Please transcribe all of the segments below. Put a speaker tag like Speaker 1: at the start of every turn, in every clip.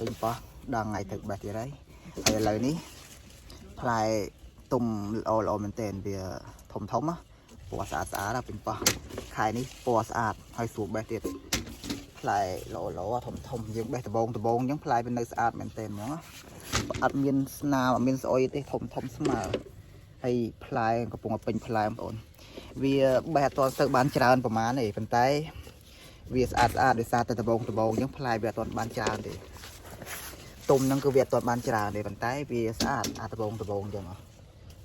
Speaker 1: ពេញប៉ោះដល់ថ្ងៃទឹកបាត់ទៀតហើយឥឡូវនេះផ្លែទុំល្អមែនតើវាធំណាពណ៌ស្អាតដល់ពេញប៉ោះខែនេះពណ៌ស្អាតហើយស្រួលបេះទៀតផ្លែល្អធំយើងបេះដបងអញ្ចឹងផ្លែវានៅស្អាតមែនតើហ្មងអត់មានស្នាមអត់មានស្អុយទេធំស្មើហើយផ្លែកំពុងពេញផ្លែបងប្អូនវាបេះអត់ទាន់ទៅបានច្រើនប្រហែលទេប៉ុន្តែវាស្អាតដោយសារតែដបងអញ្ចឹងផ្លែវាអត់ទាន់បានច្រើនទេទុំហ្នឹងគឺវាអត់ទាន់បានច្រើនទេប៉ុន្តែវាស្អាតដបងអញ្ចឹង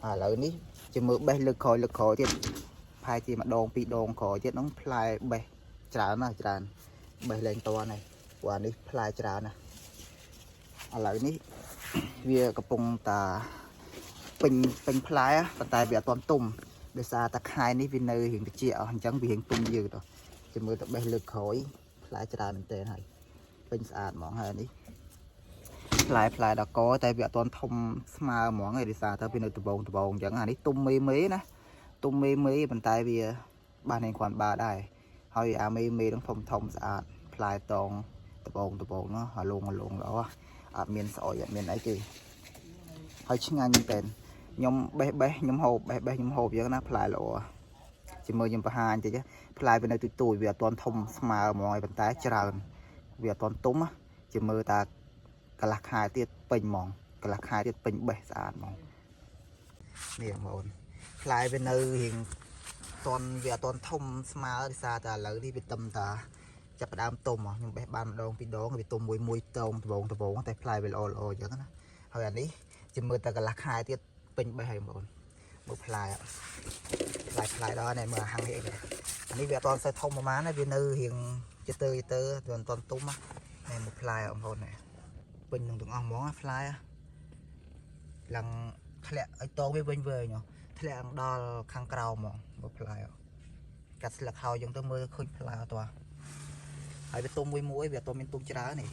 Speaker 1: ឥឡូវនេះជាមើលបេះលើកក្រោយទៀតផែជាម្ដងពីរដងក្រោយទៀតហ្នឹងផ្លែបេះច្រើនបេះលែងតន់ហើយព្រោះអានេះផ្លែច្រើនណាឥឡូវនេះវាកំពុងតាពេញផ្លែប៉ុន្តែវាអត់ទាន់ទុំដោយសារតែខែនេះវានៅរៀងតិចអញ្ចឹងវារៀងទុំយើងទៅជាមើលទៅបេះលើកក្រោយផ្លែច្រើនមែនទែនហើយពេញស្អាតហ្មងហើយនេះផ្លែដល់កតែវាអត់ទាន់ធំស្មើហ្មងឯដោយសារតែវានៅដបងអញ្ចឹងអានេះទុំមេណាទុំមេប៉ុន្តែវាបានឯងគ្រាន់បើដែរហើយអាមេហ្នឹងធំស្អាតផ្លែតងដបងហ្នឹងអាលងល្អអត់មានស្អុយអត់មានអីទេហើយឆ្ងាញ់មែនតើខ្ញុំបេះខ្ញុំហូបបេះខ្ញុំហូបអញ្ចឹងណាផ្លែល្អជាមួយខ្ញុំបង្ហាញតិចផ្លែវានៅទូចវាអត់ទាន់ធំស្មើហ្មងហើយប៉ុន្តែច្រើនវាអត់ទាន់ទុំជាមើលតាកន្លះខែទៀតពេញហ្មងកន្លះខែទៀតពេញបេះស្អាតហ្មងនេះបងប្អូនផ្លែវានៅរៀងវាអត់ទាន់ធំស្មើដោយសារតែឥឡូវនេះវាទឹមតាចាប់ផ្ដើមទុំខ្ញុំបេះបានម្ដងពីរដងវាទុំមួយតងដបងតែផ្លែវាល្អអញ្ចឹងណាហើយអានេះជាមើលតែកន្លះខែទៀតពេញបេះហើយបងប្អូនមើលផ្លែដល់នេះមើលហាំងនេះអានេះវាអត់ទាន់សូវធំប្រហែលវានៅរៀងទៅវាអត់ទាន់ទុំនេះមើលផ្លែបងប្អូននេះពេញនឹងទាំងអស់ហ្មងផ្លែឡើងធ្លាក់ឲ្យតងវាវិញធ្លាក់ដល់ខាងក្រៅហ្មងមើលផ្លែកាត់ស្លឹកហើយយើងទៅមើលឃើញផ្លែអត់ទាន់ហើយវាទុំមួយវាអត់ទាន់មានទុំច្រើននេះ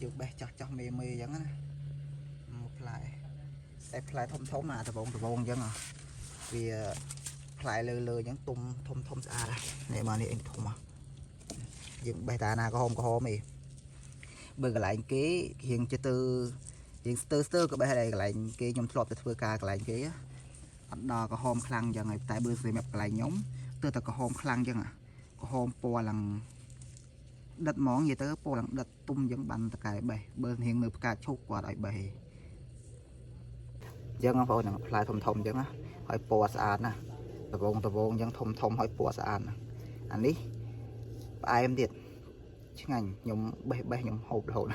Speaker 1: យើងបេះចោះមេអញ្ចឹងណាមើលផ្លែតែផ្លែធំដបងអញ្ចឹងវាផ្លែលើអញ្ចឹងទុំធំស្អាតនេះមកនេះអីធំយើងបេះតាណាក្រហមឯងបើកន្លែងគេរៀងទៅយើងស្ទើក៏បេះដែរកន្លែងគេខ្ញុំធ្លាប់ទៅធ្វើការកន្លែងគេអត់ដល់ក្រហមខ្លាំងអញ្ចឹងហើយតែបើសម្រាប់កន្លែងខ្ញុំទៅតែក្រហមខ្លាំងអញ្ចឹងក្រហមពណ៌ឡើងដិតហ្មងនិយាយទៅពណ៌ឡើងដិតទុំអញ្ចឹងបានតកែបេះបើរៀងនៅផ្កាឈូកគាត់ឲ្យបេះអញ្ចឹងបងប្អូនផ្លែធំអញ្ចឹងហើយពណ៌ស្អាតណាដបងអញ្ចឹងធំហើយពណ៌ស្អាតណាអានេះផ្អែមទៀតឆ្ងាញ់ខ្ញុំបេះខ្ញុំហូបរហូត